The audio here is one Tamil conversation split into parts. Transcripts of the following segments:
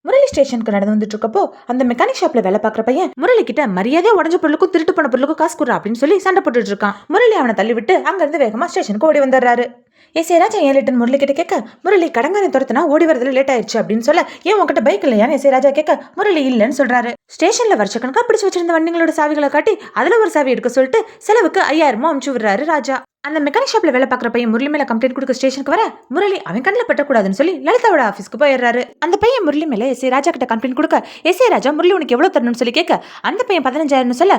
முரளி ஸ்டேஷனுக்கு நடந்து வந்துட்டு இருக்கப்போ அந்த மெக்கானிக் ஷாப்ல வேலை பார்க்குற பையன் முரளி கிட்ட மரியாதையா உடஞ்ச பொருளுக்கும் திருட்டு பண்ண பொருளுக்கும் காசு கொடுறா அப்படின்னு சொல்லி சண்டை போட்டுட்டு இருக்கான். முரளி அவனை தள்ளி விட்டு அங்க இருந்து வேகமா ஸ்டேஷனுக்கு ஓடி வந்துடுறாரு. ராஜா ஏன் லேட்டுன்னு முரளி கிட்ட கேட்க, முரளி கடங்காரை துரத்துனா ஓடி வரதுல லேட் ஆயிடுச்சு அப்படின்னு சொல்ல, ஏன் உங்ககிட்ட பைக் இல்லையான்னு ராஜா கேட்க, முரளி இல்லைன்னு சொல்றாரு. ஸ்டேஷன்ல வருஷக்கணக்கா பிடிச்சு வச்சிருந்த வண்டிங்களோட சாவிகளை காட்டி அதுல ஒரு சாவி எடுக்க சொல்லிட்டு செலவுக்கு 5000 அமுச்சு விடுறாரு ராஜா. அந்த மெக்கானிக் ஷாப்ல வேலை பார்க்குற பையன் முரளி மேல கம்ப்ளைண்ட் கொடுக்க ஸ்டேஷனுக்கு வர, முரளி அவன் கண்ணில் பட்டக்கூடாதுன்னு சொல்லி லலிதாவோட ஆஃபீஸ்க்கு போயிடுறாரு. அந்த பையன் முரளி மேல ராஜா கிட்ட கம்ப்ளைண்ட் கொடுக்க ராஜா முரளி உனக்கு எவ்வளவு தரணும்னு சொல்லி கேட்க, அந்த பையன் 15,000 சொல்ல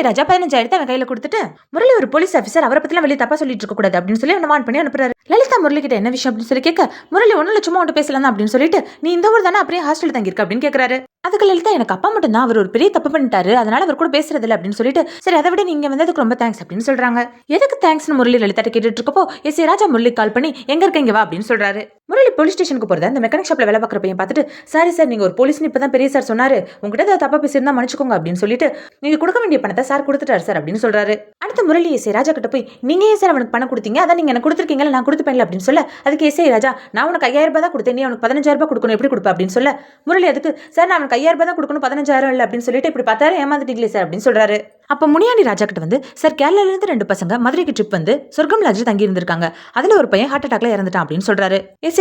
ராஜா 15,000 அவன் கையில கொடுத்துட்டு, முரளி ஒரு போலீஸ் ஆஃபீஸர், அவரை பத்திலாம் வெளியே தப்பா சொல்லிட்டு இருக்க கூடாது அப்படின்னு சொல்லி அவனை வான் பண்ணி அனுப்புறாரு. லலிதா முரளி கிட்ட என்ன விஷயம் அப்படின்னு சொல்லி கேட்க, முரளி 1 லட்சமா உன்ட்டு பேசலாம் அப்படின்னு சொல்லிட்டு, நீ இந்த ஊர் தானே அப்படியே ஹாஸ்டல் தங்கியிருக்க அப்படின்னு கேட்கறாரு. அதுக்கு லலிதா, எனக்கு அப்பா மட்டும் தான், அவர் ஒரு பெரிய தப்பு பண்ணிட்டாரு, அதனால அவர் கூட பேசுறது இல்லை அப்படின்னு சொல்லிட்டு, சரி அதை விட நீங்க வந்ததுக்கு ரொம்ப தேங்க்ஸ் அப்படின்னு சொல்றாங்க. எதுக்கு தேங்க்ஸ்னு முரளி லலிதா கேட்டுட்டு இருக்கப்போ ராஜா முரளி கால் பண்ணி எங்க இருக்கீங்க வா அப்படின்னு சொல்றாரு. முரளி போலீஸ் ஸ்டேஷனுக்கு போறத அந்த மெக்கானிக் ஷாப்ல வேலை பார்க்குற பையன் பார்த்துட்டு, சாரி சார், நீங்க ஒரு போலீஸ்னு இப்பதான் பெரிய சார் சொன்னாரு, உங்ககிட்ட ஏதாவது தப்பா பேசியிருந்தா மன்னிச்சுக்கோங்க அப்படின்னு சொல்லிட்டு, நீங்க கொடுக்க வேண்டிய பணத்தை சார் கொடுத்துட்டாரு சார் அப்படின்னு சொல்றாரு. அடுத்து முரளி ராஜா கிட்ட போய், நீங்க ஏன் சார் அவனுக்கு பணம் கொடுத்தீங்க, அதான் நீங்க எனக்கு கொடுத்துருக்கீங்களா, நான் கொடுத்துப்பேன் அப்படின்னு சொல்ல, அதுக்கு ராஜா, நான் உனக்கு 5000 தான் கொடுத்தேன், நீ அவனுக்கு 15,000 கொடுக்கணும், எப்படி கொடுப்ப அப்படின்னு சொல்ல, முரளி அதுக்கு, சார் நான் அவனுக்கு 5000 தான் கொடுக்கணும், 15,000 இல்லை அப்படின்னு சொல்லிட்டு இப்படி 10,000 ஏமாந்துட்டீங்களே சார் அப்படின்னு சொல்றாரு. அப்ப முனியாண்டி ராஜா கிட்ட வந்து, சார் கேரளால இருந்து 2 பசங்க மதுரைக்கு ட்ரிப் வந்து சொர்க்கம் லாட்ஜில் தங்கி இருந்திருக்காங்க, அதுல ஒரு பையன் ஹார்ட் அட்டாக்ல இறந்துட்டான் அப்படின்னு சொல்றாரு.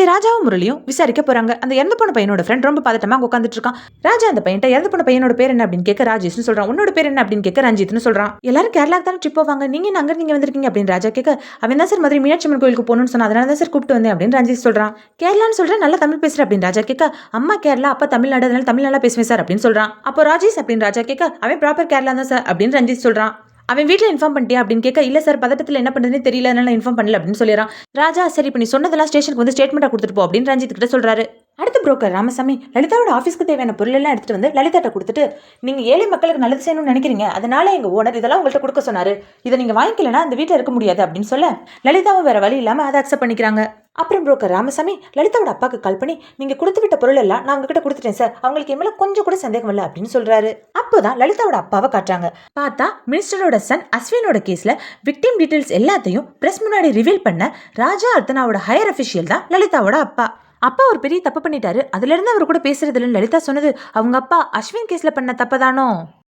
ராஜாவும் முரளியும் விசாரிக்க போறாங்க. அந்த இறந்து போன பையனோட ஃப்ரெண்ட் ரொம்ப பதட்டமா உட்காந்துட்டு இருக்கான். ராஜா அந்த பையன் இறந்து போன பையனோட பேர் என்ன அப்படின்னு கேட்க, ராஜேஷ்னு சொல்றான். உன்னோட பேர் என்ன அப்படின்னு கேட்க, ரஞ்சித்னு சொல்றான். எல்லாரும் கேரளாக்கு தானே ட்ரிப் போவாங்க, நீங்க அங்க நீங்க வந்திருக்கீங்க அப்படின்னு ராஜா கேட்க, அவன் தான் சார் மதுரை மீனாட்சி அம்மன் கோயிலுக்கு போகணும்னு சொன்னா, அதனால தான் சார் கூப்பிட்டு வந்தேன் அப்படின்னு ரஞ்சித் சொல்றான். கேரளான்னு சொல்றேன், நல்லா தமிழ் பேசுற அப்படின்னு ராஜா கேட்க, அம்மா கேரளா அப்பா தமிழ்நாடு, அதனால தமிழ் நல்லா பேசுவேன் சார் அப்படின்னு சொல்றான். அப்போ ராஜேஷ் அப்படின்னு ராஜா கேட்க, அவன் ப்ராப்பர் கேரளா தான் சார் அப்படின்னு ரஞ்சித் சொல்றான். அவன் வீட்டில் இன்ஃபார்ம் பண்ணிட்டியா அப்படின்னு கேட்க, இல்ல சார் பதட்டத்தில் என்ன பண்ணுறதுன்னு தெரியல, அதனால இன்ஃபார்ம் பண்ணல அப்படின்னு சொல்லிடுறான். ராஜா, சரி இப்போ நீ சொன்னதெல்லாம் ஸ்டேஷனுக்கு வந்து ஸ்டேட்மெண்ட்டாக கொடுத்துட்டு போ அப்படின்னு ரஞ்சித் கிட்ட சொல்றாரு. அடுத்த புரோக்கர் ராமசாமி லலிதாவோட ஆஃபீஸ்க்கு தேவையான பொருள் எல்லாம் எடுத்துட்டு வந்து லலிதாட்ட கொடுத்துட்டு, நீங்க ஏழை மக்களுக்கு நல்லது செய்யணும்னு நினைக்கிறீங்க, அதனால எங்க ஓனர் இதெல்லாம் உங்கள்கிட்ட கொடுக்க சொன்னாரு, இதை நீங்க வாங்கிக்கலன்னா அந்த வீட்டில் இருக்க முடியாது அப்படின்னு சொல்ல, லலிதாவும் வேற வழி இல்லாம அதை அக்செப்ட் பண்ணிக்கிறாங்க. அப்புறம் புரோக்கர் ராமசாமி லலிதாவோட அப்பாவுக்கு கால் பண்ணி, நீங்க கொடுத்து விட்ட பொருள் எல்லாம் நான் உங்ககிட்ட கொடுத்துட்டேன் சார், அவங்களுக்கு என் மேல கொஞ்சம் கூட சந்தேகம் இல்லை அப்படின்னு சொல்றாரு. அப்போதான் லலிதாவோட அப்பாவை காட்டுறாங்க. பார்த்தா மினிஸ்டரோட சன் அஸ்வினோட கேஸ்ல விக்டிம் டீடைல்ஸ் எல்லாத்தையும் பிரஸ் முன்னாடி ரிவீல் பண்ண ராஜா அர்த்தனாவோட ஹையர் அபிஷியல் தான் லலிதாவோட அப்பா. அப்பா ஒரு பெரிய தப்பு பண்ணிட்டாரு, அதுல இருந்து அவர் கூட பேசுறது இல்லைன்னு லலிதா சொன்னது அவங்க அப்பா அஸ்வின் கேஸ்ல பண்ண தப்பதானோ.